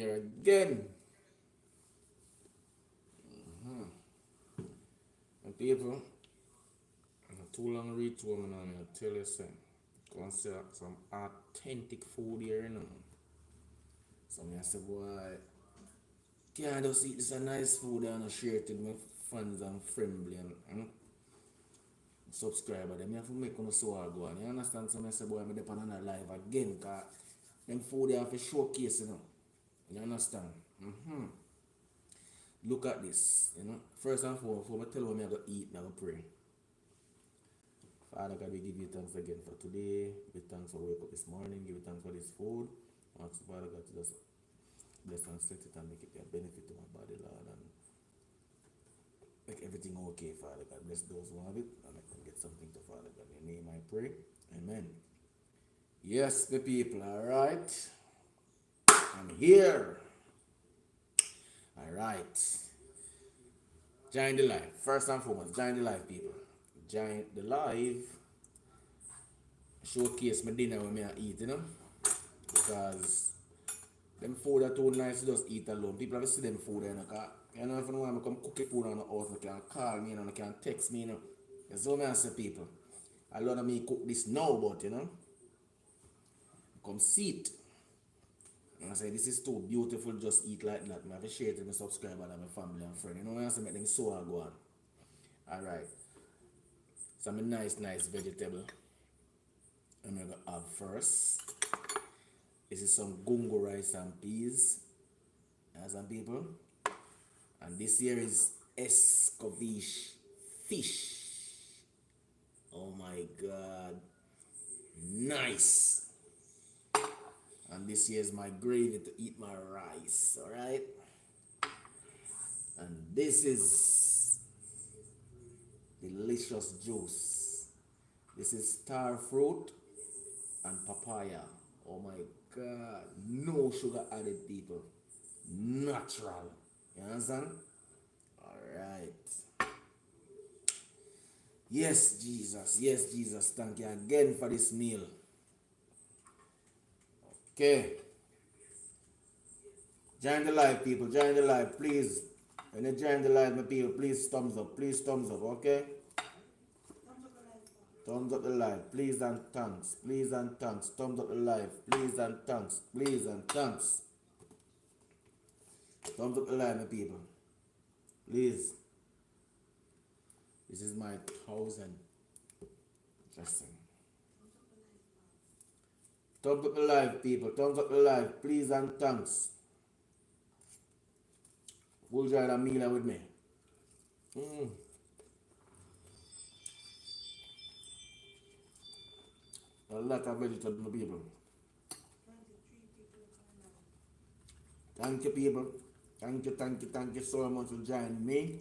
here again. And people, not too long read to them, I'm going to tell you something. Go and see some authentic food here, you know. So I say, boy, can't just eat this a nice food and share it with my fans and friendly and subscriber. Them have to make on so hard go on. You understand? So I say, boy, I'm on another live again, because them food they have to showcase, you know. You understand? Look at this, you know. First and foremost, before I tell you what I'm going to eat, I'm going to pray. Father God, we give you thanks again for today. Give you thanks for waking up this morning. Give you thanks for this food. Ask Father God to just bless and set it and make it a benefit to my body, Lord, and make everything okay, Father God. Bless those who have it and make them get something to Father God. In your name I pray. Amen. Yes, the people, alright. I'm here. Alright. Join the live. First and foremost, join the live, people. Join the live. Showcase my dinner when I eat, you know. Because them food are too nice to just eat alone. People have to see them food there, you know, if you want to come cook food on the house, you can call me, you know, you can text me, you know. That's what I say, people. A lot of me cook this now, but, you know, come see it. And I say, this is too beautiful, just eat like that. I have to share it with my subscribers and my family and friends. You know, I say, make them so go on. Alright. Some nice vegetable I'm going to have first. This is some gungo rice and peas. Some people. And this here is escovitch fish. Oh my God. Nice. And this here is my gravy to eat my rice. Alright. And this is delicious juice. This is star fruit and papaya. Oh my God. No sugar added, people. Natural. You understand? Alright. Yes, Jesus. Yes, Jesus. Thank you again for this meal. Okay. Join the live, people. Join the live, please. When you join the live, my people, please thumbs up. Please thumbs up, okay? Thumbs up the live. Please and thanks. Please and thanks. Thumbs up the live. Please and thanks. Please and thanks. Thumbs up the live, my people. Please. This is my 1,000 dressing. Thumbs up the live, people. Thumbs up the live. Please and thanks. Who'll try that meal with me? A lot of vegetable, people. Thank you, people. Thank you so much for joining me.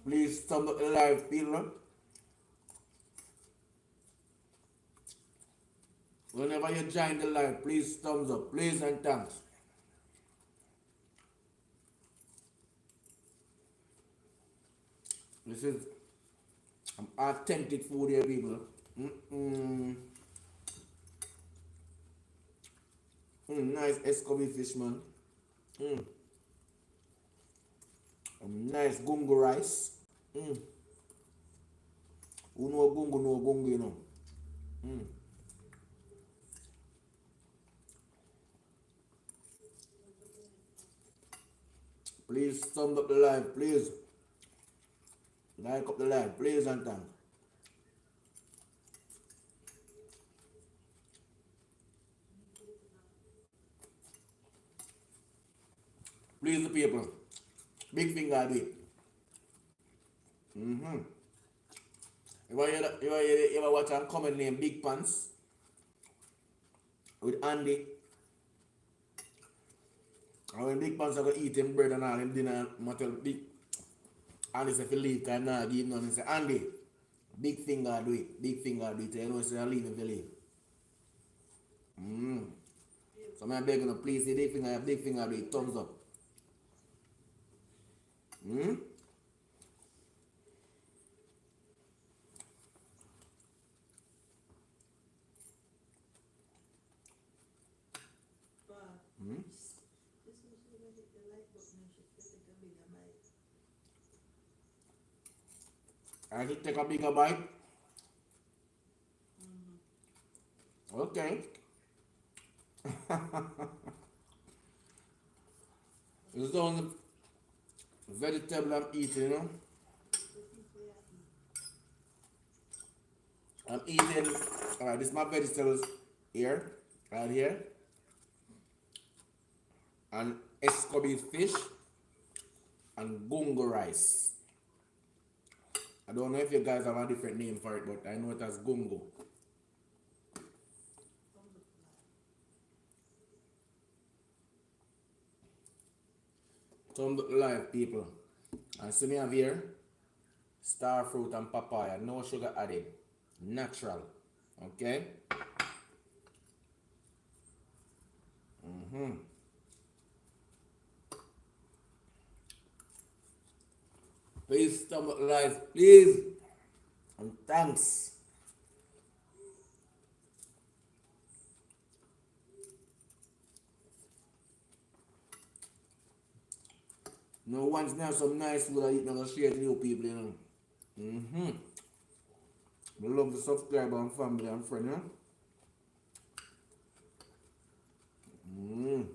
Please thumbs up the live, people. Whenever you join the live, please thumbs up. Please and thanks. This is authentic food here, people. Nice escovitch fish, man. Nice gungo rice. Who know gungo, you know. Please thumbs up the live, please. Like up the live, please and thanks. Please, the people. Big finger do it. You ever watch a common name Big Pants with Andy? And when Big Pants are going to eat him bread and all him dinner, matter big Andy say if you leave, can not give him none. He say, Andy, big finger do it. Big finger do it. You know, he say, I leave him to leave. So I'm begging you, please, the big finger do it. Thumbs up. Hmm? This is when hit the like button and she take a bigger bite. I should take a bigger bite. Mm-hmm. Okay. This is the only vegetable I'm eating, you know. What is where I eat? I'm eating, alright, this is my vegetables here, right here, and escovitch fish and gungo rice. I don't know if you guys have a different name for it, but I know it as gungo. Thumbs up live. Some live people. And see me have here, star fruit and papaya, no sugar added, natural. Okay? Mm-hmm. Please stomach live, please. And thanks. No one's now some nice food I eat, I'm gonna share to you people, you know. Mm-hmm. We love the subscriber and family and friend, you know. Mm.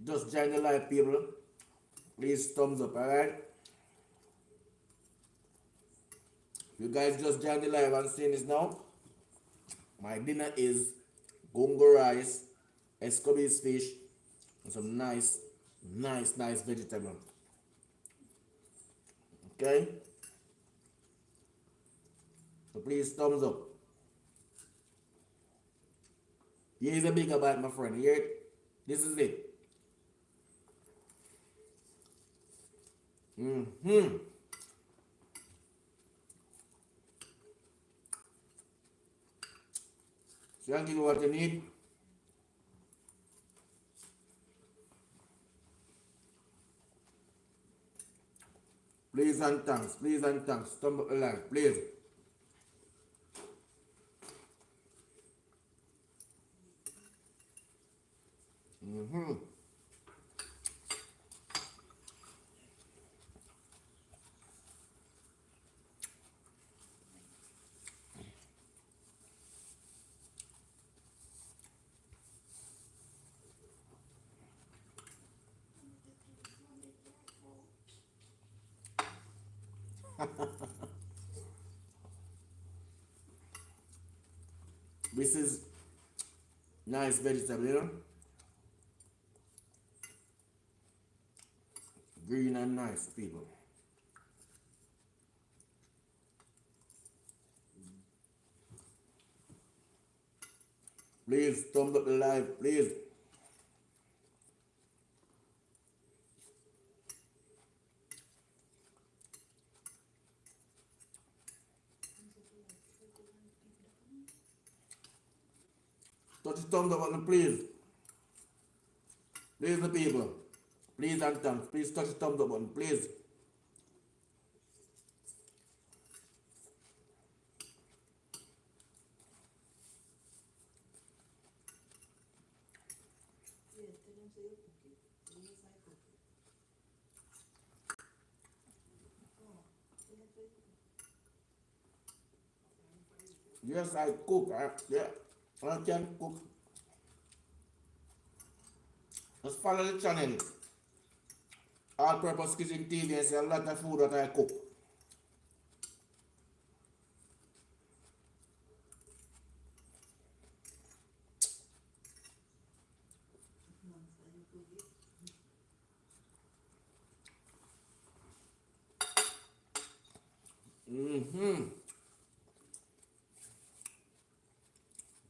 Just join the live people. Please thumbs up, alright? You guys just join the live and seeing this now. My dinner is gungo rice, escovitch fish, and some nice vegetable. Okay? So please thumbs up. Here's a bigger bite, my friend. Here, this is it. Mm-hmm. So I'll give you what you need. Please and thanks. Please and thanks. Thumb up the like, please. Mm-hmm. This is nice vegetable, you know? Green and nice, people. Please thumbs up the live, please. Thumbs up live. Take a one eat that one. Touch the thumbs up button, please. Please, the people. Please and thanks. Please touch the thumbs up button, please. Yeah, tell them say you cook it. Yes, I cook it. Oh, tell them say you cook it. Yes, I cook. Yeah, I can cook. Just follow the channel. All Purpose Kitchen TV and see a lot of food that I cook. Monster, you cook it. Mm-hmm.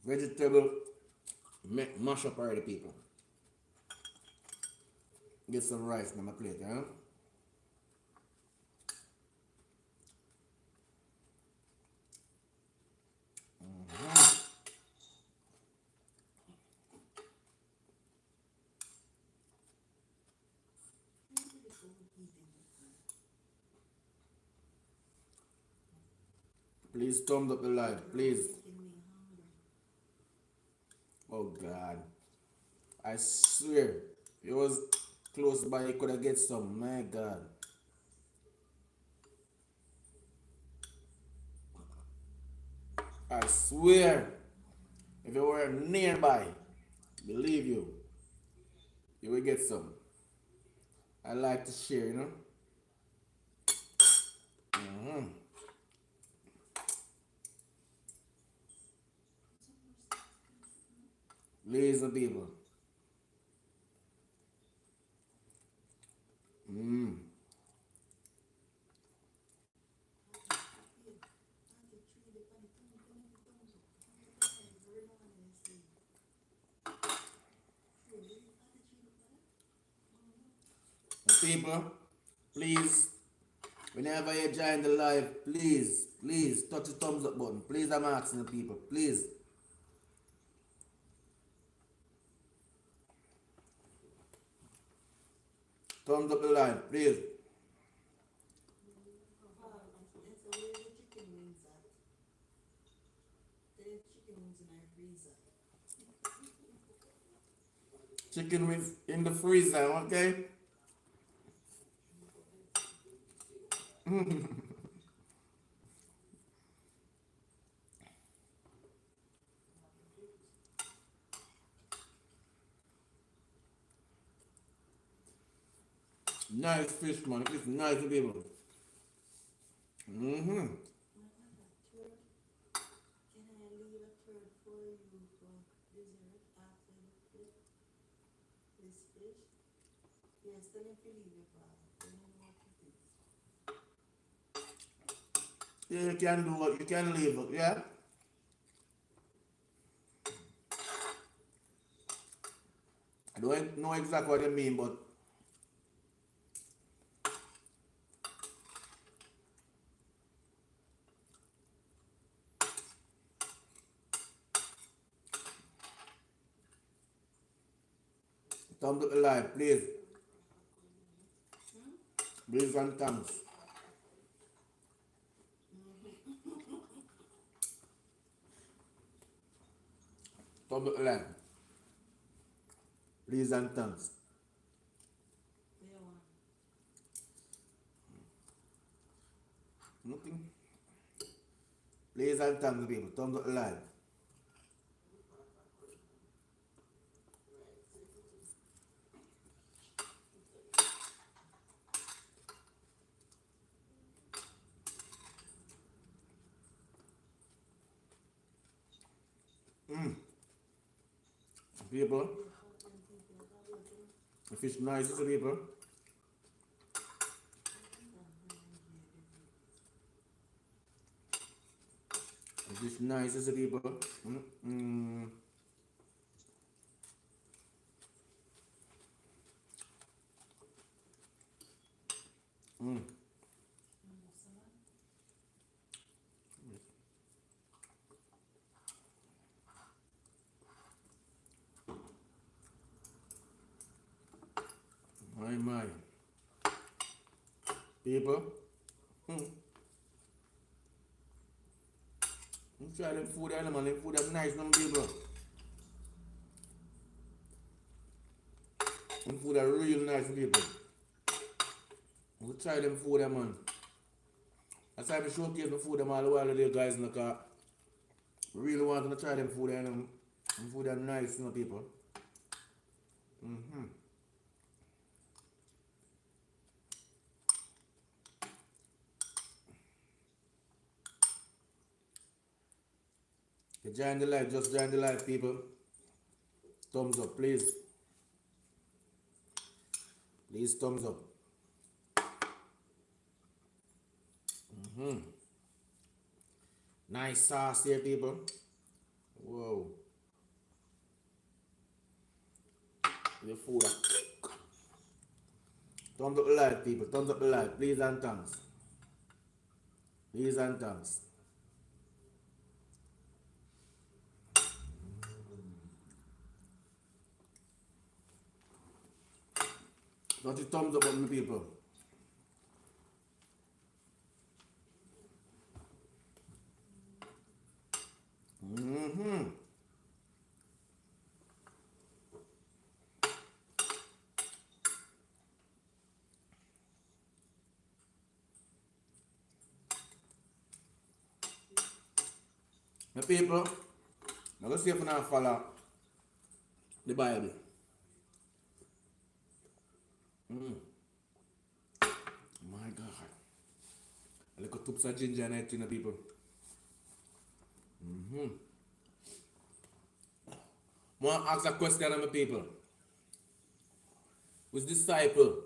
Vegetable mash up already, people. Get some rice on my plate, huh? When did it go eating that time? Please thumbs up the live, You're please. making me Oh God. I swear. It was close by, you could have get some. My God. I swear. If you were nearby, believe you will get some. I like to share, you know. Mm-hmm. Ladies and people. Mm. People, please, whenever you join the live, please touch the thumbs up button. Please, I'm asking the people, please. Thumbs up the live, please. That's the way the chicken wings at. The chicken wings in our freezer. Chicken wings in the freezer, okay? Nice fish, man. It's nice people. Mm-hmm. I have a third. Can I leave a third for you for dessert after this fish? Yes, tell him to leave your father. Tell him what it is. Yeah, you can do what you can leave it, yeah? I don't know exactly what you mean, but thumbs up the live, please. Please and thanks. Thumbs up the live. Please and thanks. There one. Nothing. Please and thanks, people. Thumbs up the live. People, the fish nice, people. The fish nice, people. Mm-mm. Mm. My. People. Mm. You try them food, man. Them food are nice, them people. Them food are real nice, people. You try them food, man. That's why I showcase the food them all the while today, guys, in the car. Really want to try them food, and them food are nice, people. Mm-hmm. You join the live, just join the live, people. Thumbs up, please. Please, thumbs up. Mm-hmm. Nice sauce here, people. Whoa. The food. Thumbs up the live, people. Thumbs up the live. Please and thanks. Please and thanks. Don't you thumbs up on me, people. Mm-hmm. My people, I'm going to see if I can follow the Bible. My God. A little toops of ginger and everything, people. I want to ask a question of my people. Which disciple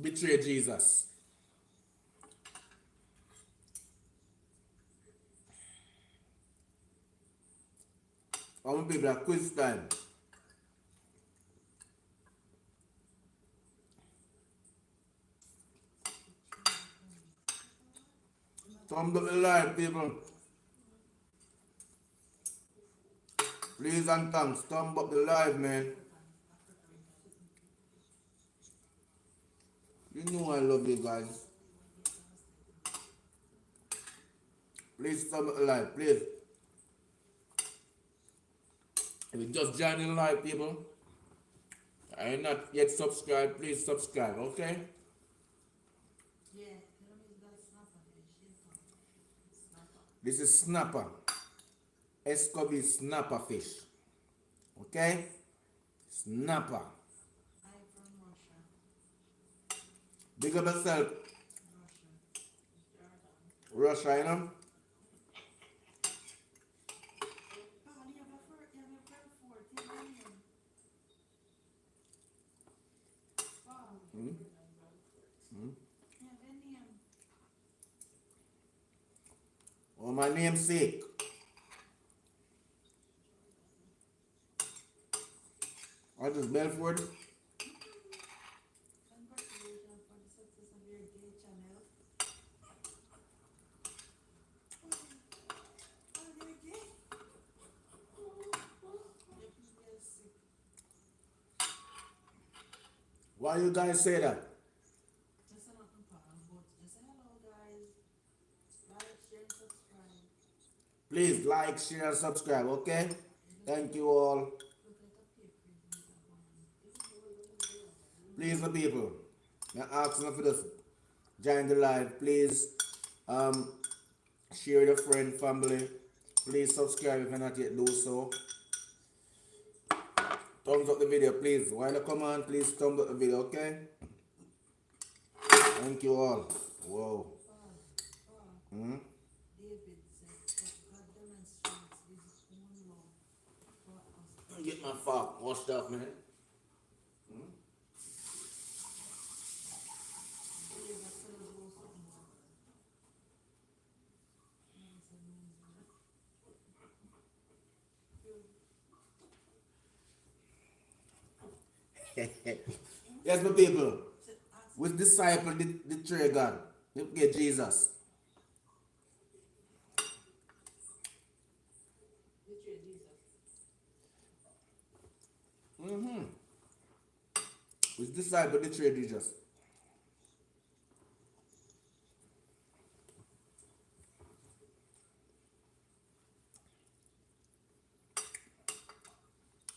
betrayed Jesus? I want people at quiz time. Thumbs up the live, people. Please and thanks. Thumb up the live, man. You know I love you guys. Please thumb up the live, please. If you just joined in live, people, and you're not yet subscribed, please subscribe, okay? Yeah, that's snapper fish. Snapper. This is snapper. Escovy snapper fish. Okay? Snapper. I'm from Russia. Big up yourself, Russia. Jordan. Russia, you know? Oh, you have a fort. You have a prayer fort. You have a name. Wow. You have a name. Oh, my namesake. What is Belford? Congratulations for the success of your gay channel. Oh, you're gay? Your people are sick. Why you guys say that? Just a nothing problem, but just say hello, guys. Like, share, and subscribe. Please like, share, and subscribe, okay? Thank you all. Look like a paper. Please, the people, I'm asking for this. Join the live, please. Share your friend, family. Please subscribe if you're not yet do so. Thumbs up the video, please. While you come on, please thumbs up the video, okay? Thank you all. Whoa. David said, God demonstrates his own love for us. Get my fork washed up, man. David said, "Go something more." Yes, my people. Which disciple did betray God? Get Jesus. Betray Jesus. Which disciple betrayed Jesus?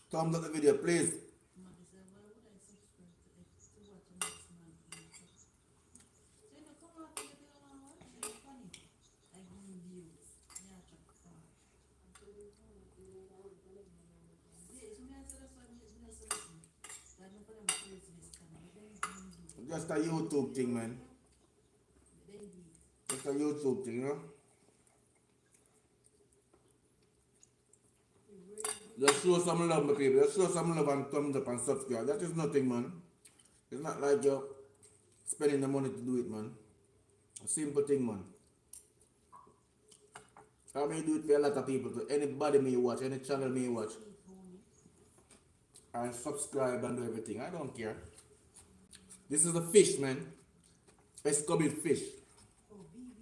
Thumbs up the video, please. Mother said, why would I subscribe to X to watch a next man eat? So you know, come out and get on watch. It's funny. I give him views. Yeah, check far. Yeah, so me I said that's why me I said listen. God not for them crazy this time. But then do. Just a YouTube thing, man. Then do. Just a YouTube thing, you know? Just show some love, my people. Just show some love and thumbs up and subscribe. That is nothing, man. It's not like you're spending the money to do it, man. A simple thing, man. I may do it for a lot of people, to anybody may watch, any channel may watch. And subscribe and do everything. I don't care. This is the fish, man. Escovy fish. Oh, BB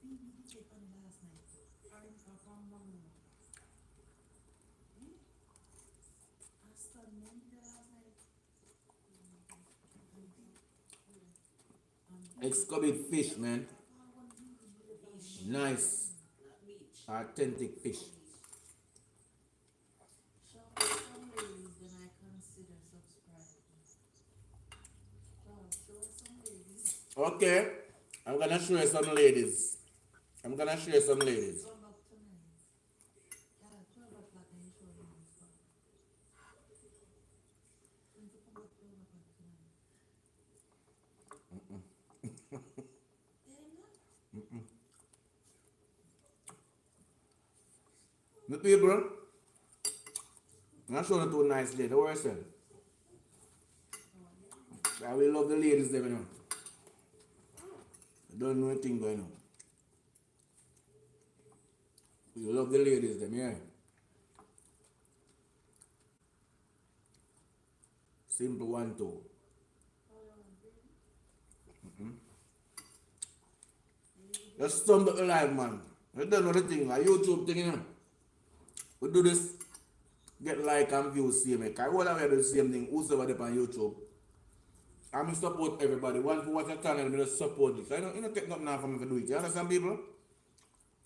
did take on last night. From one more. I started many last night. Escovy fish, man. Nice. Authentic fish. Show me some ladies, then I consider subscribing. Show some ladies. Okay. I'm gonna show you some ladies. I'm gonna share some ladies. Come back tonight. 12 o'clock and you show them this stuff. When you come back 12 o'clock tonight. The people, I'm show the two nice ladies. What I said? I will love the ladies them, you know. I don't know anything going on. You love the ladies them, yeah. Simple 1, 2. Just stumble alive, man. You don't know the thing, like YouTube thing, you know. We do this, get like and views, same. Because all of we do the same thing, whosoever up on YouTube. I support everybody. One for watch a channel, I just support it. I don't take nothing now for me to do it. You understand, people?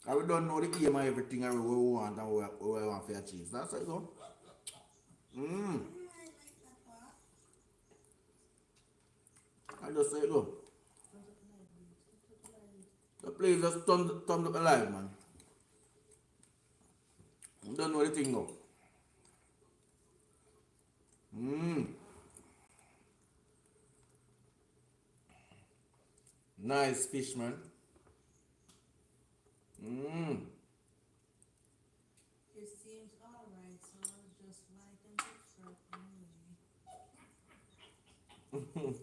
I we don't know the aim of everything and what we want and what we want for achieve. That's how it go. I just say it go. The place just turned up alive, man. You don't know the thing now. Nice fish, man. It seems alright, so just like and subscribe anyway.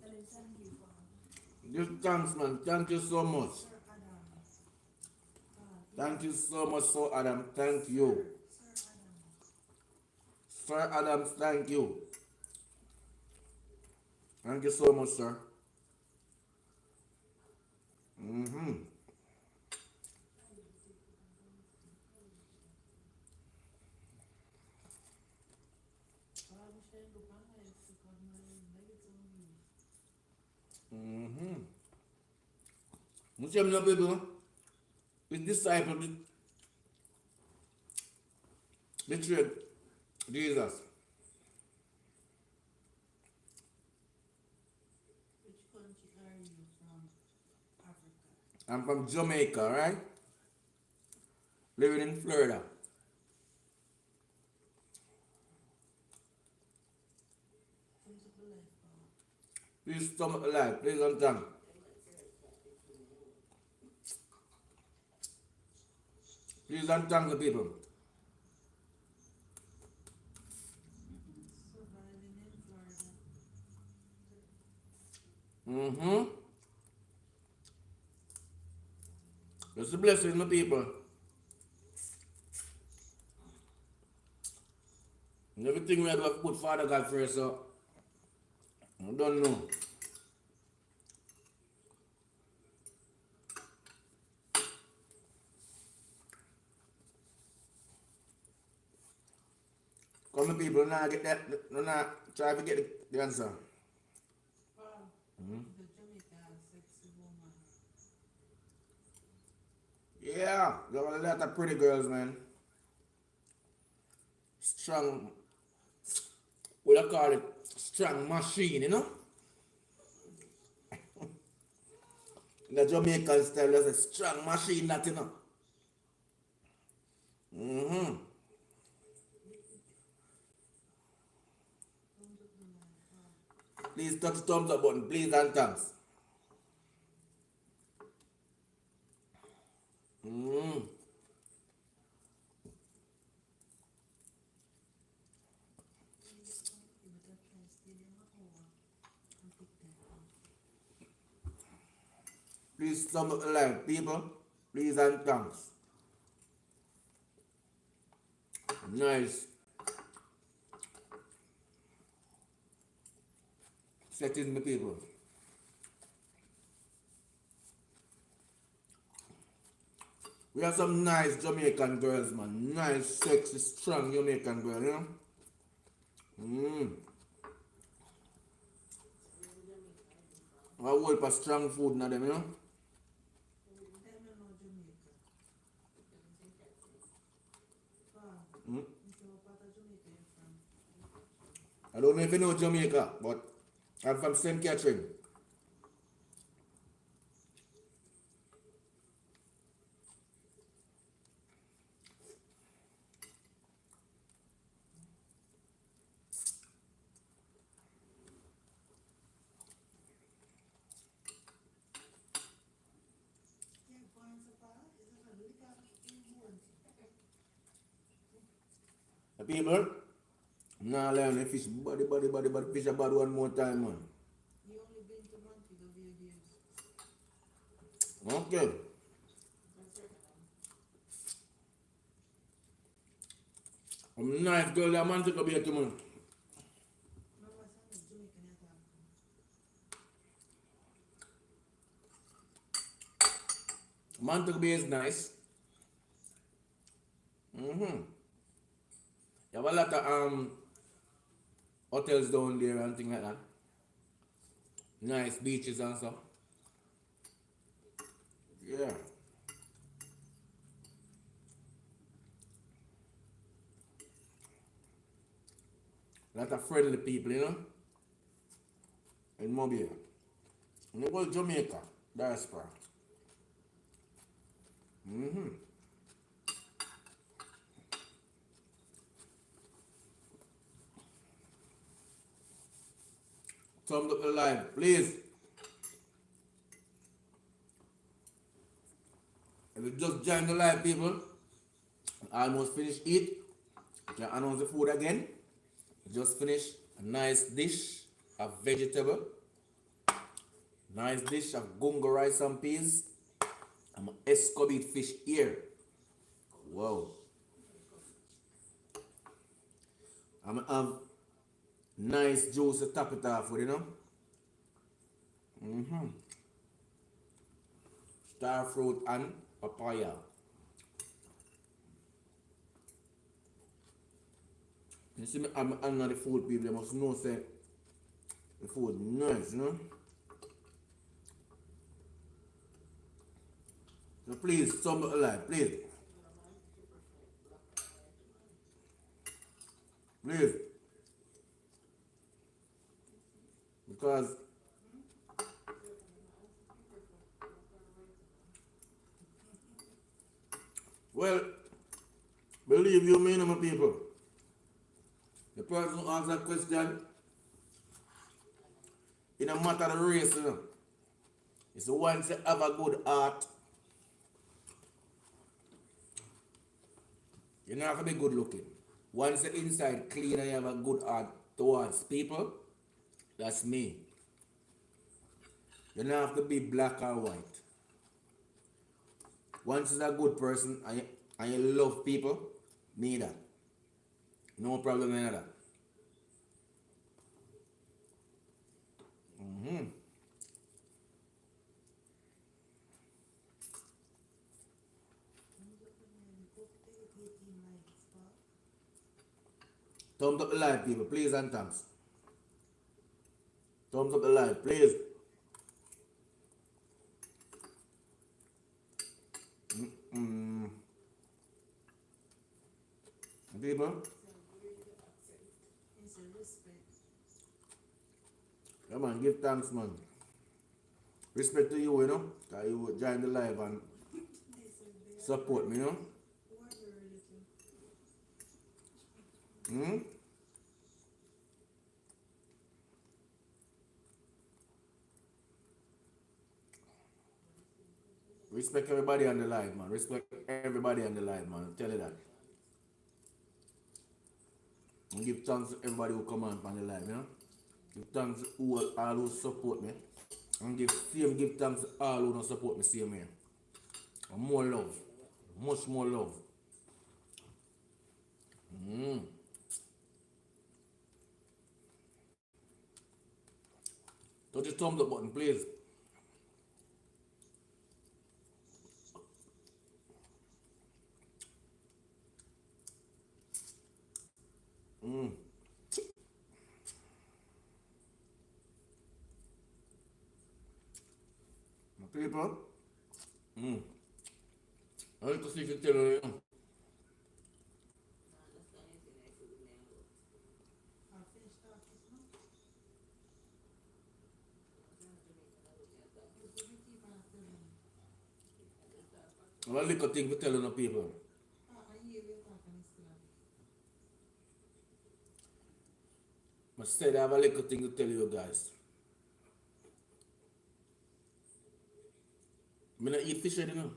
Just thanks, man. Thank you so much. Sir Adam. Thank you so much, Sir Adam. Thank you. Sir Adam. Sir Adam, thank you. Thank you so much, sir. Muslim people, his disciple betrayed Jesus. Which country are you from? Africa. I'm from Jamaica, right? Living in Florida. Please come alive, please on time. Please and thank the people. Surviving in Florida. That's a blessing, my people. And everything we have to put Father God first, so I don't know. Come on, people, now get that, now try to get the answer. Wow. The Jamaican sexy woman. Yeah, there are a lot of pretty girls, man. Strong, what I call it, strong machine, you know? In the Jamaican style, there's a strong machine, that, you know? Please touch the thumbs up button, please and thanks. Please thumb up the like, people. Please and thanks. Nice. Settings, my people. We have some nice Jamaican girls, man. Nice, sexy, strong Jamaican girl, you know? I whole for strong food now, them, you know? I don't know if you know Jamaica, but I'm from St. Catherine. The people, now learn the fish body, fish a bad one more time, man. You only been to Montego Bay days. Okay. I'm nice girl, that man take a beer to man. Remember, some is Jamaican attack. Montego Bay is nice. Mm-hmm. You have a lot of hotels down there and things like that. Nice beaches and stuff. Yeah. A lot of friendly people, you know, in Mobile. And they go to Jamaica, diaspora. Mm-hmm. Thumbs up the live, please. If you just joined the live, people, almost finished eat. You can announce the food again. Just finished a nice dish of vegetable. Nice dish of gungo rice and peas. I'm escobit fish here. Wow. I'm gonna have nice juice to top it off with, you know. Mm-hmm. Star fruit and papaya. You see me, I'm under the food, people. They must know say the food nice, you know. So please, thumb it alive, please. Please. Because, well, believe you me, my people. The person who asks that question, it don't matter the race, you know. It's the ones that have a good heart. You don't have to be good looking. Once the inside clean and you have a good heart towards people, that's me. You don't have to be black or white. Once you're a good person and you love people, me that. No problem in that. Mm-hmm. Thumbs up the live, people, please and thanks. Thumbs up the live, please. Mm. People, It's a respect. yeah man, give thanks, man. Respect to you, you know, that you join the live and support me, you know. Who are you relative? Hmm? Respect everybody on the live, man. Respect everybody on the live, man. Tell you that. And give thanks to everybody who come on the live, you know. Give thanks to all who support me. And give thanks to all who don't support me same here. And more love. Much more love. Mm. Touch the thumbs up button, please. Mm. My people. Mm. I like to see you tell you. I'll finish talking, no? You could be keep on telling me. I like little thing to tell you people. I hear you talking still. I said I have a little thing to tell you guys. I don't eat fish, you know.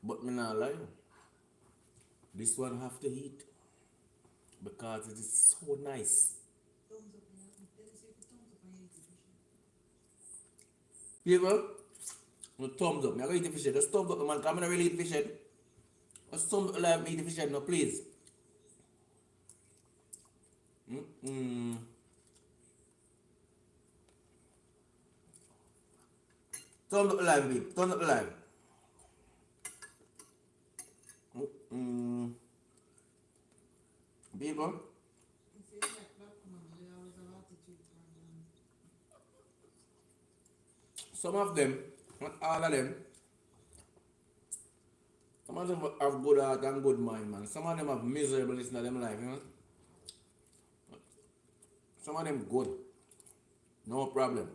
But I not lie. This one have to eat. because it is so nice. Thumbs up, yeah. Tell us if you thumbs up and you eat the fish. People, no thumbs up. I'm going to eat the fish head. Just thumbs up, man. Come on, really eat fish head. Just thumbs up, like me eat the fish head, no, please. Mm-mm. Thumbs up live, babe. Thumbs up live. Mm-mm. People, You say like black woman, they always have attitude problem. some of them, not all of them, some of them have good heart and good mind, man. Some of them have miserableness in their life, you know. Some of them good. No problem.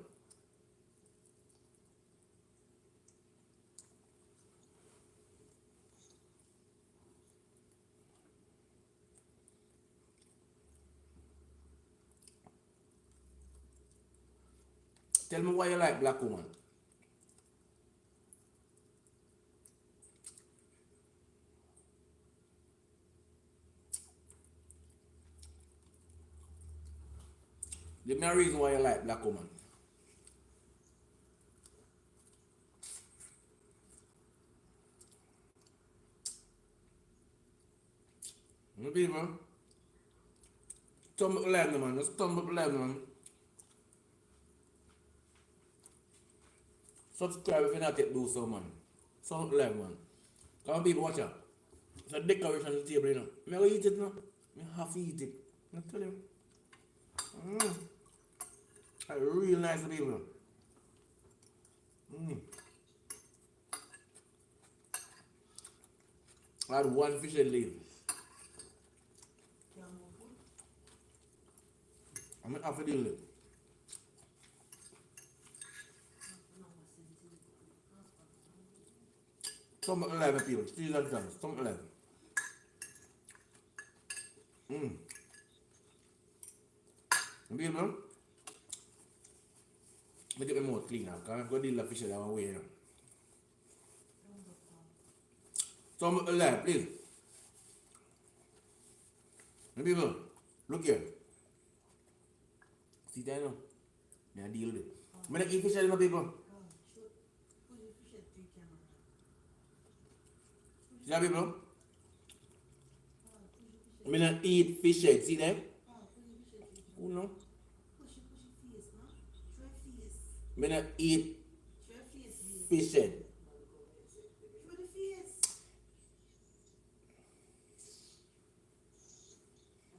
Tell me why you like black woman. Give me a reason why you like black woman. People, thumb up the live, no, man. Just thumb up the live, no, man. Subscribe if you're not yet do so, man. Thumb up the live, man. Come on, people, watch out. It's a decoration on the table, you know. I'm going to eat it, no. I have to eat it. I tell you. It's real nice, people. I had one fish and leave. Yeah, more food. I'm going to have to deal with it. No, I said it is. Thumb up the live, people. Still and times. Thumb up the live. People, I get my mouth clean now, because I'm going to deal with the fish that I'm way, you know. Thumbs up, Tom. Thumb up the live, please. People, look here. See that, you know? I deal with it. I'm going to eat fish, you know, people. Oh, shoot. Put your fish at 3 camera. See that, people? Oh, push your fish I'm going to eat fish head. See that? Oh, push your fish at 3 Who camera. know? Push your face, man. Show your face. I'm going to eat Show your face, babe. fish head. Show the face.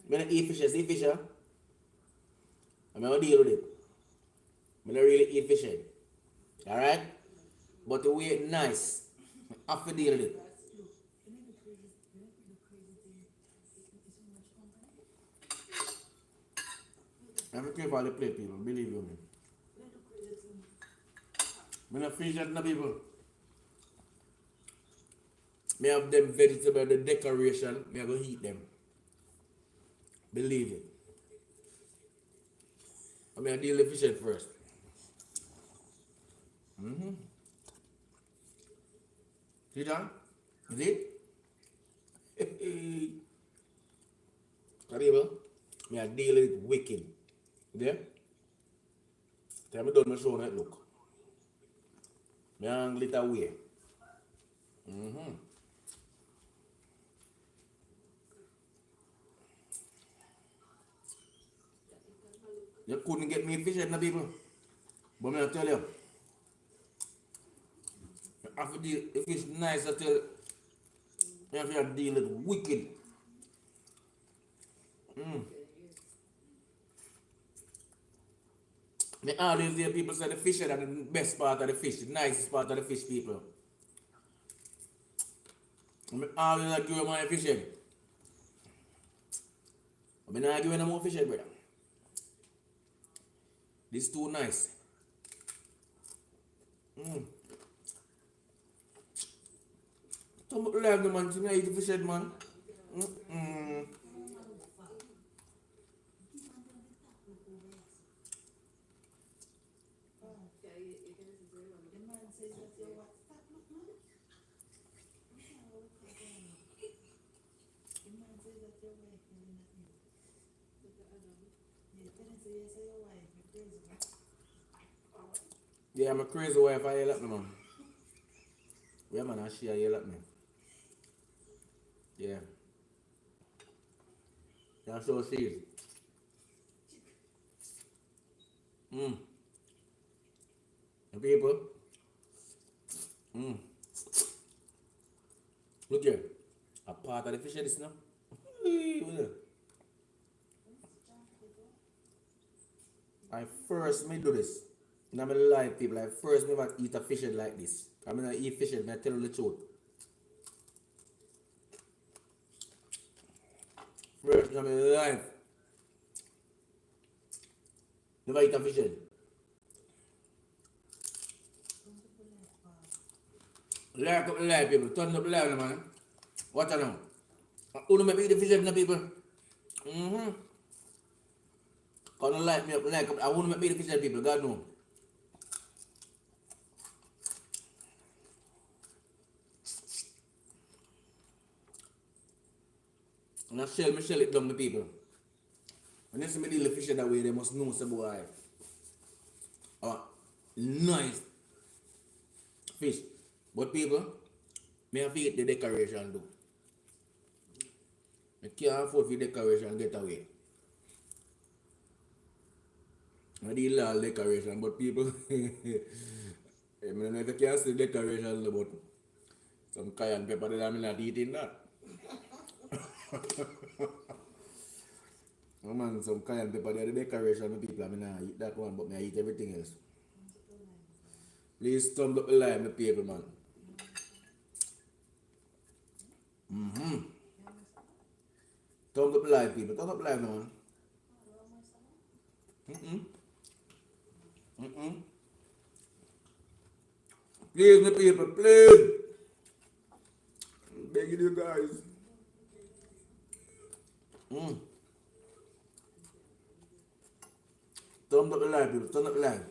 I'm going to eat fish head. See fish head? I'm going to deal with it. I'm going to really eat fish head. Alright? But the way it's nice, I have to deal with it. Look, you know the crazy thing? It's so much company. I'm going to keep all the plate, people. Believe you me. You know the crazy thing? I'm going to fish head, no, people. Me have them vegetable, the decoration. Me I go eat them. Believe it. I'm going to deal with the fish head first. See that? See? Kariba, me I deal with it wicked. There? Tell me done my show that look. Me angle it away. You couldn't get me fish head, no, people. But me I tell you, after deal, if it's nice, I tell you, you have to deal with wicked. Me always hear people say the fish head are the best part of the fish, the nicest part of the fish, people. Me always like give you my fish head. I'm not giving no more fish head, brother. This is too nice. Don't live the man, to eat the fish head, man. The man says that you're what? Stop, look, man. The man says that you're wife is in that new. Yeah, can I say yes or your wife? You're crazy, man. Yeah, I'm a crazy wife, I yell at me, man. Yeah, man, and she yell at me. Yeah. That's how she is. Mm. The people. Mm. Look here. A part of the fish is this now. I first me do this. Now me lie people. I first me want eat a fish head like this. I mean I eat fish head, I tell you the truth. First in my life. Never eat a fish head. Some people like Like up the live people. Turn up the live now, man. Watch out now. Who don't make me eat the fish head now people? Mm-hmm. Can't like me up like up. I won't make me eat the fish head people. God know. And I shell it down the people. When they see me deal the fish head that way, they must know some boy. Nice fish. But people, me have to eat the decoration too. I can't afford for decoration and get away. I deal all decoration, but people, I don't know if you can see decoration, but some cayenne pepper that I'm not eating that. Oh man, some cayenne pepper there, the decoration, people, I not eat that one, but I eat everything else. Please thumb up the line, the people, man. Mm-hmm. Thumbs up the line, people. Thumbs up the line, man. Mm-mm. Mm-mm. Please, the people, please. I'm begging you guys. Mm. Thumbs up the line, people. Thumbs up the line.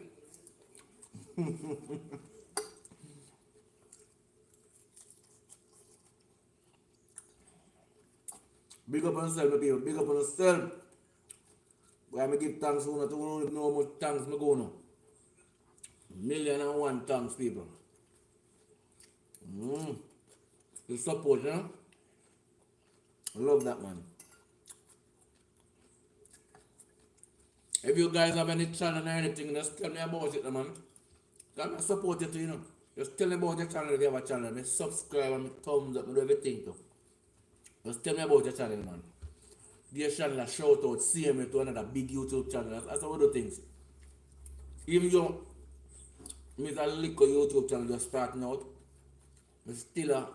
Big up on yourself, my people. Big up on yourself. Why I give thanks to you, to know how much thanks I go now. 1,000,001 thanks, people. Mm. The support, you know? I love that, man. If you guys have any channel or anything, just tell me about it, man. I'm support it, you know. Just tell me about your channel if you have a channel. Me subscribe and me thumbs up and do everything too. Just tell me about your channel, man. Give your channel a shout out, see me to another big YouTube channel. That's how we do things. Even though me a little YouTube channel just starting out, me still a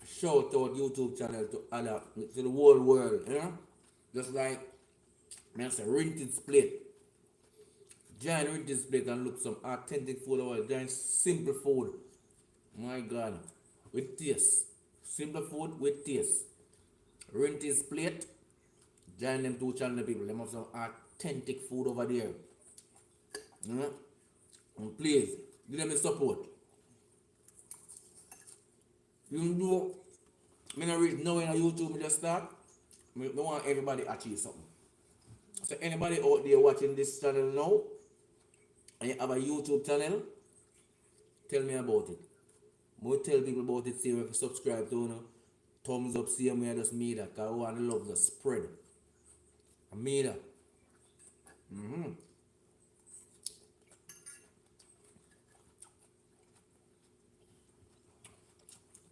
shout out YouTube channel to other to the whole world, you know? Just like me say rented split. Giant rented split and look some authentic food over giant simple food. My God. With taste. Simple food with taste. Rented split. Join them two channel people. They have some authentic food over there. You know? And please, give them the support. Even though I not reach now in YouTube, I just start. I want everybody to achieve something. So anybody out there watching this channel now, and you have a YouTube channel, tell me about it. More tell people about it, see if you subscribe to, you know. Thumbs up, see me, I just me that. Because I want to love the spread. I mean that. Mm-hmm.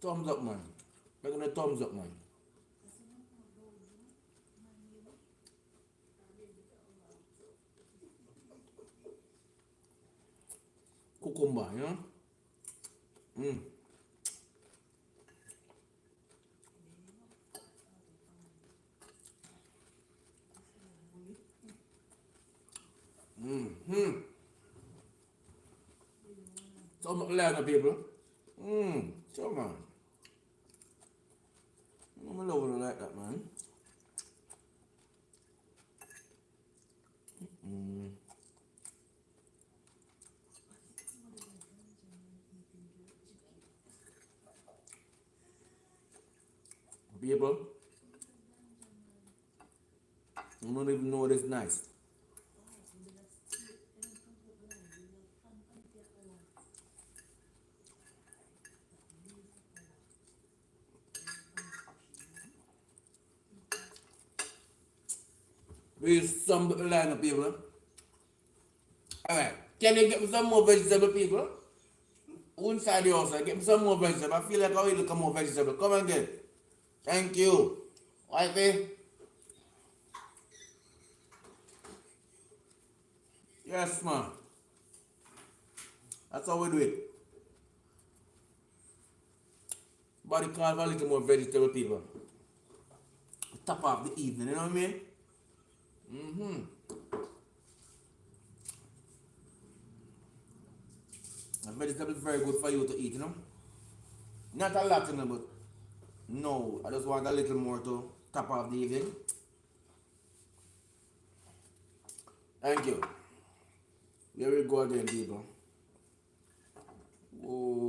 Thumbs up, man. Make a thumbs up, man. Cucumber, you know? Mm. Mm-hmm. Thumbs up loud, people. So, man. I'm a lover like that, man. People, I don't even know this nice. Please, some line of people. Alright. Can you get me some more vegetable, people? Who inside the house? Get me some more vegetable. I feel like I will look more vegetable. Come and get. Thank you. Wifey? Yes, man. That's how we do it. Body carve a little more vegetable, people. Top of the evening, you know what I mean? Mm-hmm. A vegetable is very good for you to eat, you know? Not a lot, you know, but no, I just want a little more to top of the evening. Thank you. Here we go again, people. Oh.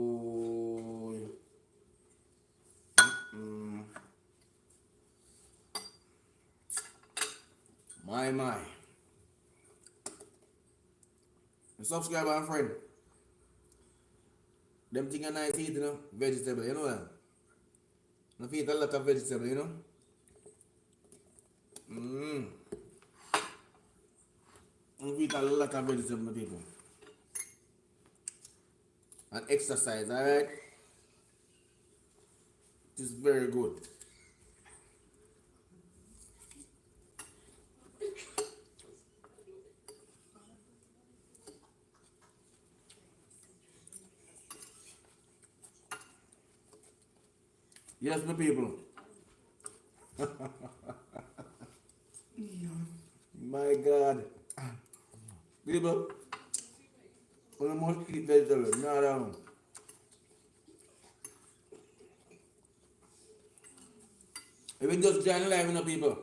My. The subscriber and friend. Them thing are nice eat, you know, vegetable, you know that. I eat a lot of vegetable, you know. I eat a lot of vegetable, people. And exercise, alright? It is very good. Yes, my people. My God. People, we must eat vegetables. No, no. If we just join live, you know, people.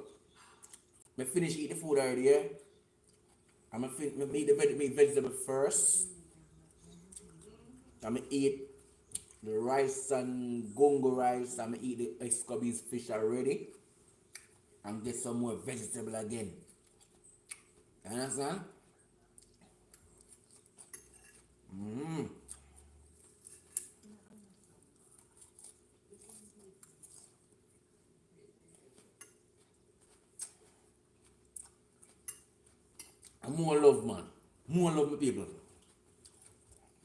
I finish eating the food already, yeah? I'm gonna eat the vegetable first. I'm gonna eat the rice and gongo rice. I'm gonna eat the escabeche fish already. And get some more vegetable again. You understand? And more love, man. More love, my people.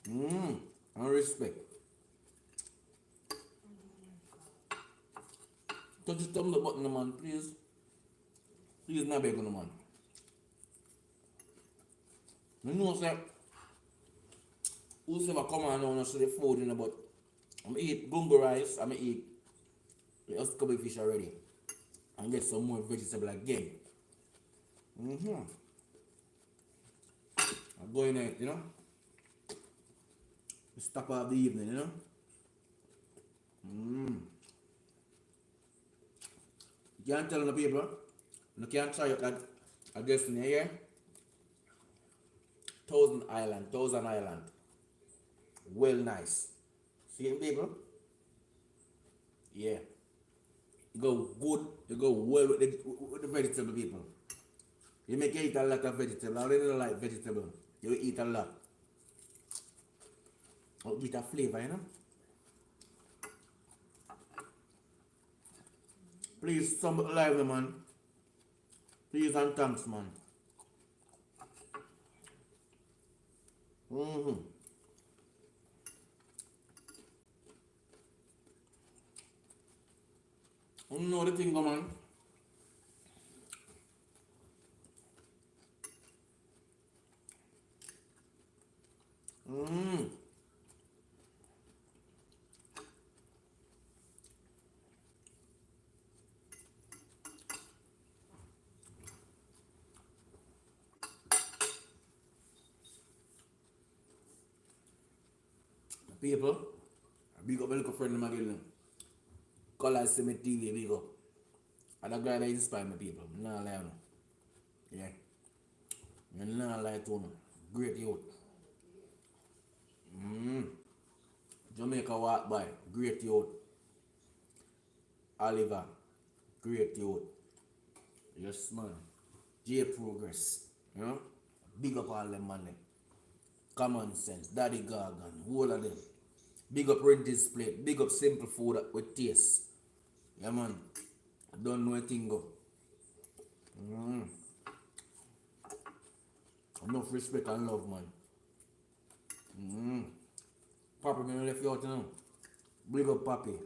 And respect. Touch the thumbs up button, man, please. Please, not beg on, man. You know, sir, who's ever come on now and see the food, you know, but I'm gonna eat bungo rice, I'm gonna eat the escabeche fish already. And get some more vegetable again. I'm going out, you know. It's top of the evening, you know. You can't tell the people, you can't try it at a destiny here. Thousand Island. Well nice. See it, people? Yeah. You go good, you go well with the vegetable, people. You make you eat a lot of vegetable. I really don't like vegetable. You eat a lot. A bit of flavor, you know? Please, somebody live, man. Please and thanks, man. You know the thing, man. People, big up my little friend again. Color Semi TV, big up. And that guy that inspire me, people. Nah lie, no. Yeah. Nah lie to me. Great youth. Jamaica walk by. Great youth. Oliver. Great youth. Yes, man. J Progress. You know? Big up all them, man. Common Sense. Daddy Gargan. All of them. Big up Red Display. Big up Simple Food with Taste. Yeah, man. I don't know a thing go. Enough respect and love, man. Mm. Papi, me left you out, you know. Big up, Papi.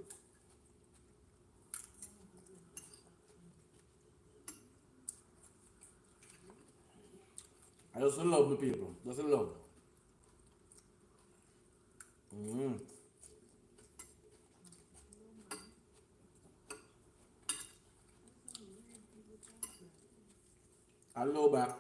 I just love the people. Just love. Mm. Hello back.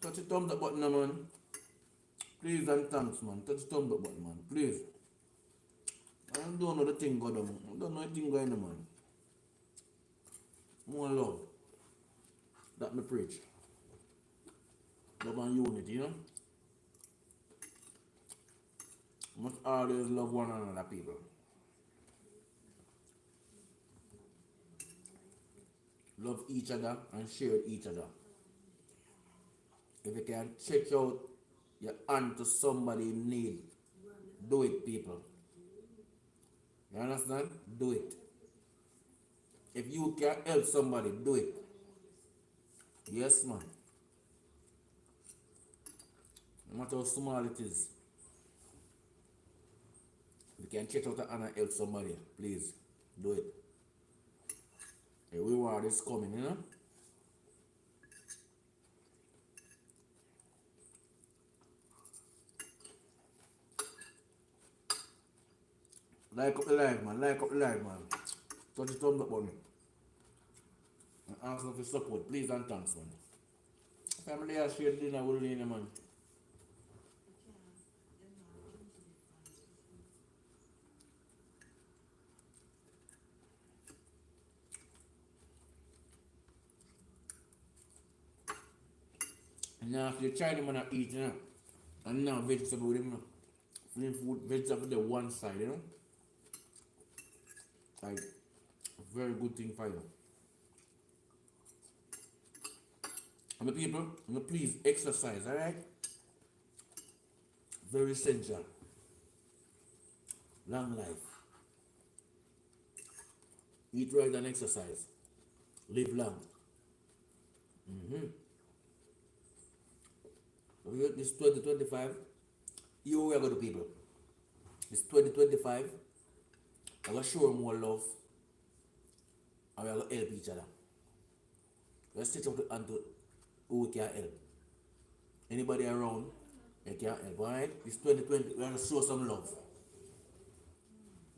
Touch the thumbs up button, man. Please and thanks, man. Touch the thumbs up button, man. Please. I don't know the thing going on. I don't know the thing going on, man. More love. That me preach. Love and unity, you know? Must always love one another, people. Love each other and share each other. If you can stretch out your hand to somebody in need, do it, people. You understand? Do it. If you can help somebody, do it. Yes, man. No matter how small it is. If you can stretch out your hand and help somebody, please, do it. A reward is coming, you know? Like up the live, man. Like up the live, man. Touch the thumbs up button. And ask them for support. Please and thanks, man. Family has shared dinner with Lena, man. And now after the Chinese man eat, you know. And now vegetable with him, you know. Feeling food, vegetable the one side, you know. Like, a very good thing for you. And the people, please exercise, alright? Very essential. Long life. Eat right and exercise. Live long. This 2025, you we are going to people. This 2025, I'm going to show more love and we're going to help each other. Let's stitch up the hand to who we can help. Anybody around, you can help, alright? This 2020, we're going to show some love.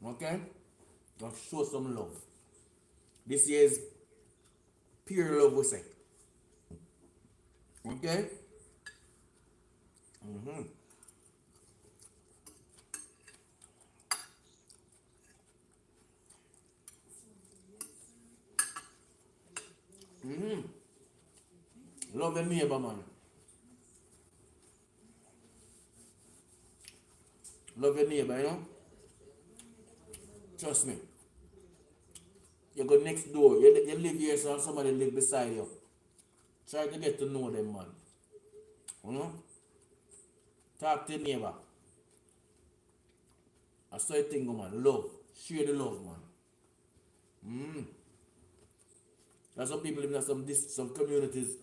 Okay? We're going to show some love. This year is pure love, we say. Okay? Love your neighbor, man. Love your neighbor, you know? Trust me. You go next door. You live here, so somebody live beside you. Try to get to know them, man. You know? Talk to your neighbor. That's the thing, man. Love. Share the love, man. There's some people in some communities,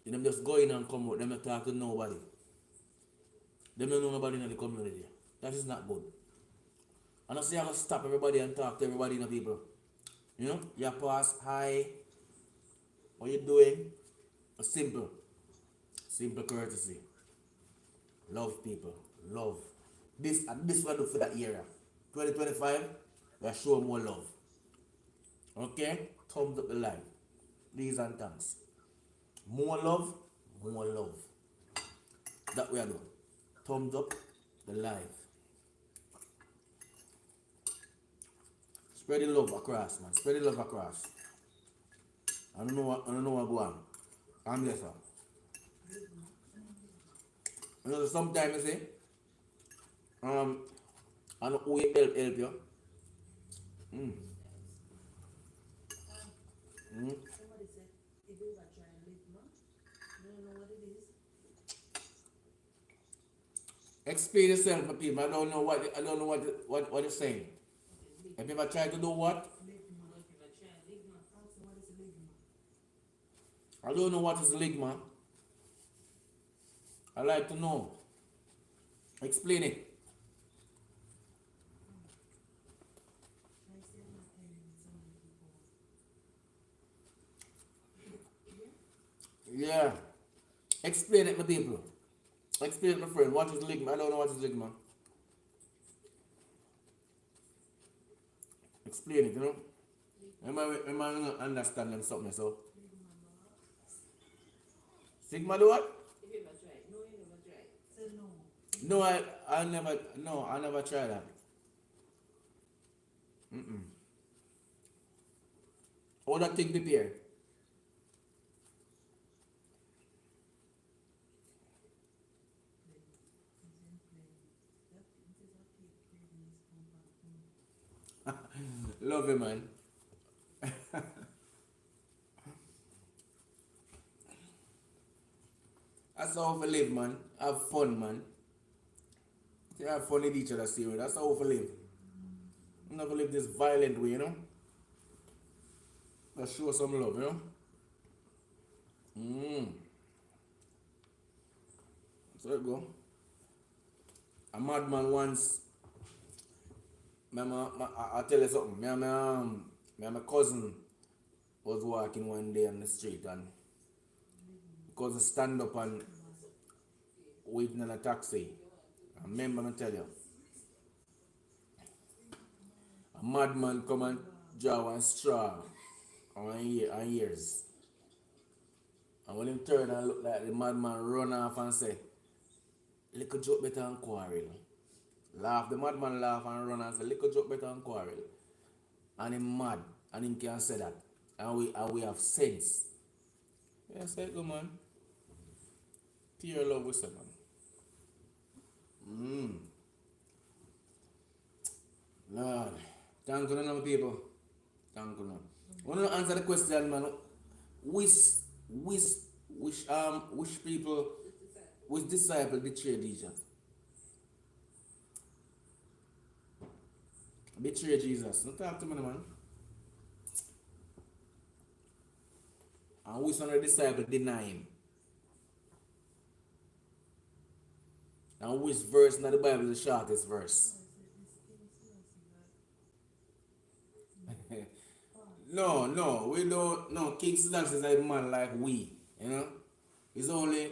them just go in and come out, them not talk to nobody. Them don't know nobody in the community. That is not good. And I say I must stop everybody and talk to everybody in the people. You know? You pass, hi, what you doing? A simple courtesy. Love people. Love. This we do for that era. 2025, we are showing more love. Okay? Thumbs up the live. Please and thanks. More love, more love. That we are doing. Thumbs up the live. Spread the love across, man. Spread the love across. I don't know what go on. I'm there, sir. You know, sometimes I say, I know who help you. Somebody said, if you ever try and live, no? You don't know what it is? explain yourself to people. I don't know what you're saying. Have you ever tried to do what? I don't know what is ligma. I like to know. Explain it. Yeah. Explain it, my people. Explain it, my friend. What is ligma? I don't know what is ligma. Explain it, you know. Am I gonna understand them something so? Sigma do what? If you never tried. No, you never tried. Say no. No, I never tried that. Mm-mm. How that thing prepare? Love you, man. That's how we live, man. Have fun, man. Have fun with each other, see. That's how we live. We never live this violent way, you know. Let's show some love, you know. So it go. A madman once. I'll tell you something. Me and my cousin was walking one day on the street and cousin stand up and waiting in a taxi. I remember me tell you. A madman come and draw one straw on ears. And when him turn and look like the madman run off and say, little joke better than quarrel. Laugh, the madman laugh and run and say, little joke better than quarrel. And him mad, and him can't say that. And we have sense. Yeah, say it, go man. Pure love with someone. Lord, thank you, no people. Thank you, no. I want to answer the question, man. Which people, which disciple betrayed Jesus? Betray Jesus. Don't talk to me, man. And which one of the disciples deny him? And which verse in the Bible is the shortest verse? No, we don't. No, King Selassie is a man like we, you know. It's only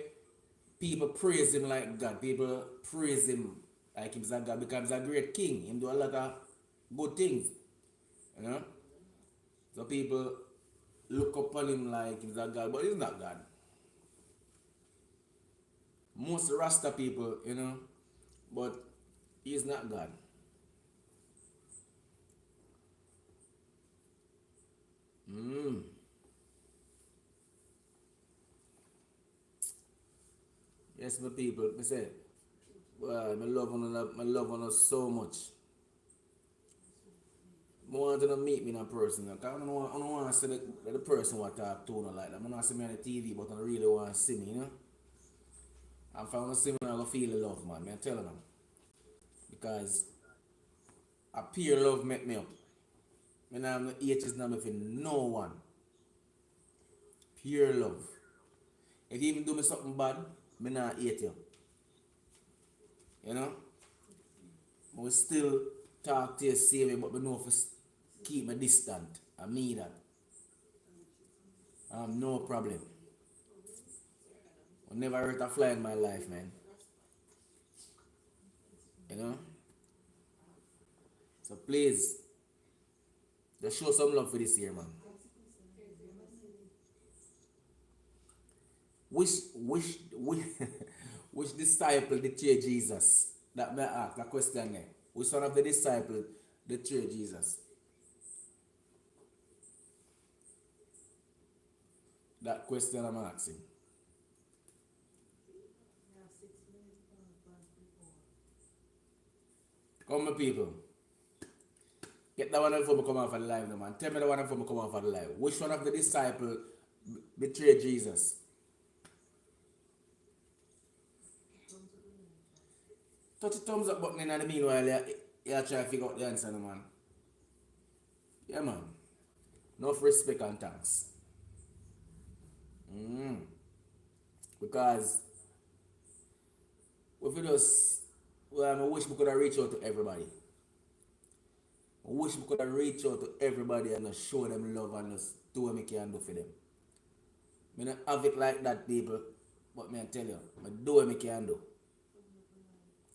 people praise him like God. People praise him like he's a God because he's a great king. He do a lot of good things, you know. So people look upon him like he's a God, but he's not God. Most Rasta people, you know, but he's not God. Yes, my people, I say, well, I love on us so much. I want to meet me in a person. Because I don't want to see the person what talk to me like that. I don't want to see me on the TV, but I really want to see me, you know. And if I want to see me, I'm going to feel the love, man. I'm telling them. Because a pure love make me up. I have no H's now for no one. Pure love. If you even do me something bad, I not hate you. You know? I will still talk to you, save you, but I know if keep me distant. I mean that. I have no problem. I never hurt a fly in my life, man. You know? So please, just show some love for this year, man. Which disciple betrayed Jesus? That may I ask that question there. Which one of the disciples betrayed Jesus? That question I'm asking. Come my people. Get that one before me come off of the live, man. Tell me the one before me come off of the live. Which one of the disciples betrayed Jesus? Touch the thumbs up button in the meanwhile, you try to figure out the answer, no, man. Yeah, man. Enough respect and thanks. Mm. Because if we just, well, I wish we could have reached out to everybody. I wish we could have reached out to everybody and just show them love and just do what we can do for them. I don't have it like that, people. But me I tell you, I do what I can do.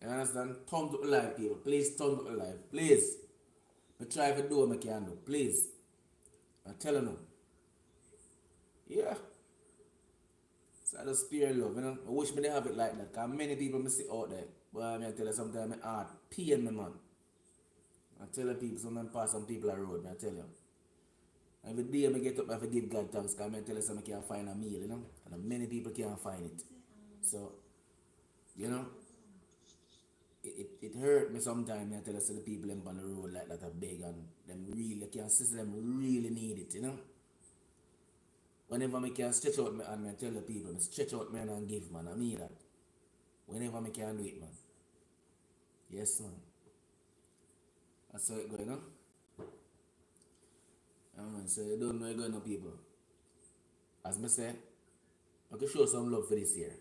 You understand? Thumbs up live, people. Please thumbs up live. Please. I try to do what I can do. Please. I tell you now. Yeah. So I just spare love, you know. I wish me they have it like that. Because many people me see out there. But I tell you sometimes my heart pain me, man. I tell you people, sometimes pass some people on the road, I tell you. Every day I get up and I give God thanks because I tell you something I can't find a meal, you know. And many people can't find it. So, you know, it hurt me sometimes. I tell you so the people on the road like that are big and them really can see them really need it, you know. Whenever I can stretch out my hand, I tell the people, I stretch out my hand and give, man. I mean that. Whenever I can do it, man. Yes, man. That's how it going, no? So you don't know you're going, no, people. As I say, I can show some love for this year.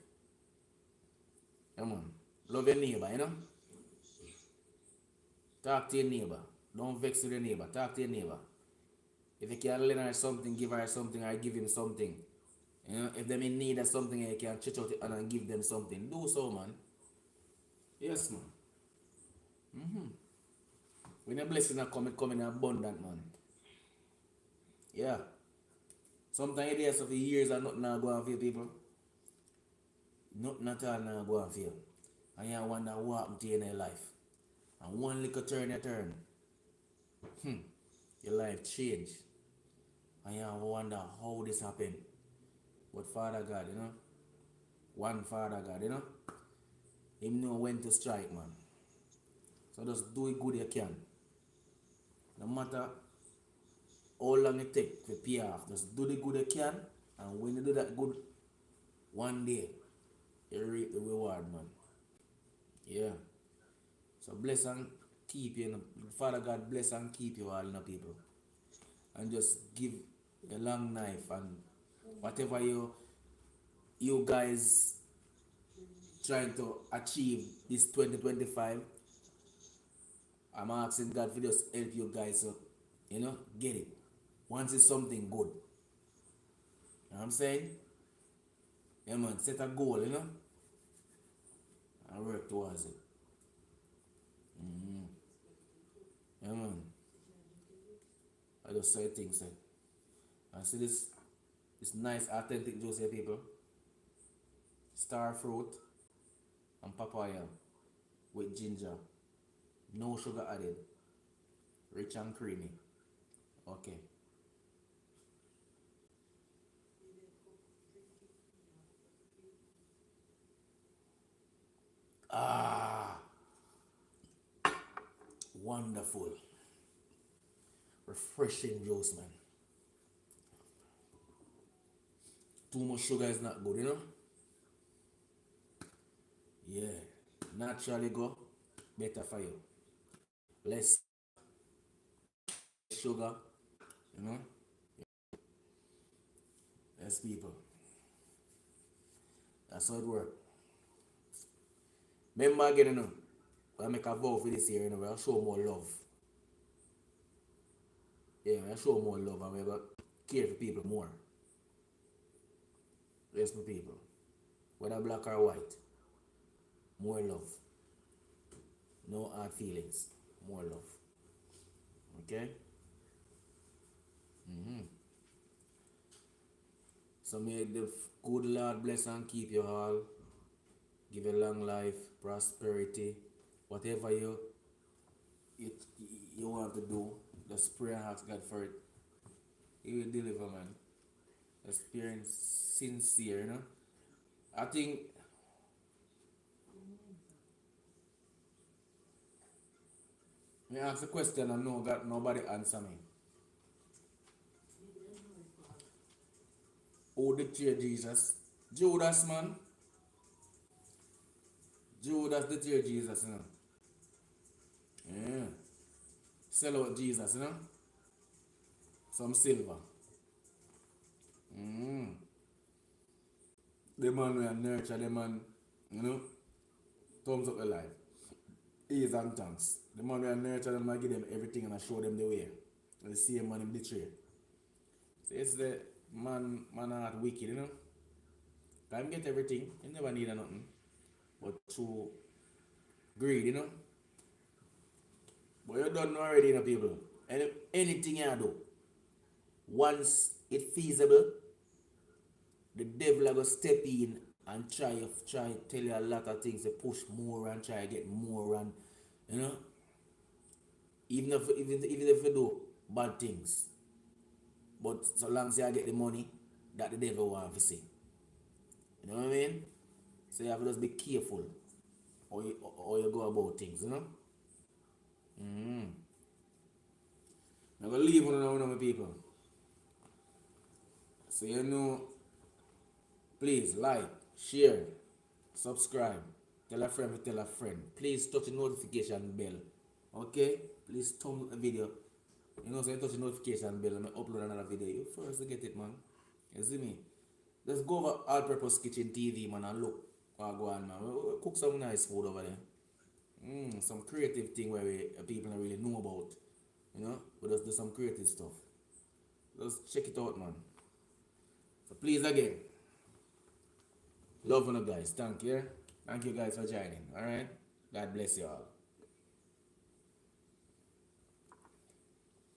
Come on. Love your neighbor, you know? Talk to your neighbor. Don't vex with your neighbor. Talk to your neighbor. If you can lend her something, give her something, or give him something. You know, if them in need of something, you can stretch out it and give them something. Do so, man. Yes, man. When a blessing come, it come in abundant, man. Yeah. Sometimes it is for years and nothing now go on for you, people. Nothing at all now go on for you. And you wonder what happened to you in your life. And one little turn you turn. Your life change. And you wonder how this happened. But Father God, you know. One Father God, you know. Him know when to strike, man. So just do it good you can. No matter how long it take to pay off, just do the good you can. And when you do that good, one day, you reap the reward, man. Yeah. So bless and keep you, Father God, bless and keep you all, people. And just give a long life and whatever you guys trying to achieve this 2025, I'm asking God for just help you guys get it. Once it's something good. You know what I'm saying? Yeah, man, set a goal, and work towards it. Yeah, man. I just say things like, and see this nice authentic juice here, people. Star fruit and papaya with ginger. No sugar added. Rich and creamy. Okay. Ah, wonderful. Refreshing juice, man. Too much sugar is not good, Yeah. Naturally go, better for you. Less sugar, you know. Yes, people. That's how it works. Remember again, I make a vow for this year, I'll show more love. Yeah, I'll show more love and we'll care for people more. Yes, my people. Whether black or white, more love. No hard feelings, more love. Okay? So may the good Lord bless and keep you all. Give you long life, prosperity, whatever you, you want to do, just pray and ask God for it. He will deliver, man. Just being sincere, I think me ask the question and nobody answer me. Who betrayed Jesus? Judas, man. Judas the tear Jesus, you know. Yeah. Sell out Jesus, you know. Some silver. Mm. The man will nurture the man, you know. Thumbs up the life. Ease and thanks. The man will nurture them and give them everything and I show them the way. And the same man in betray. So it's the man heart wicked, you know. Can get everything, you never need nothing. But through greed, you know. But you don't know already, you know, people. Anything you do, once it feasible, the devil are gonna step in and try tell you a lot of things to push more and try to get more and you know, even if you do bad things. But so long as you get the money that the devil want to see. You know what I mean? So you have to just be careful how you go about things, you know? I'm gonna leave one of my people. So you know, please like, share, subscribe, tell a friend to tell a friend. Please touch the notification bell. Okay? Please thumb the video. You know, so you touch the notification bell and I upload another video. You first to get it, man. You see me? Just go over All Purpose Kitchen TV, man, and look what go on, man. We cook some nice food over there. Some creative thing where people don't really know about. You know? We just do some creative stuff. Just check it out, man. So please again, love on you guys. Thank you. Thank you guys for joining. Alright? God bless you all.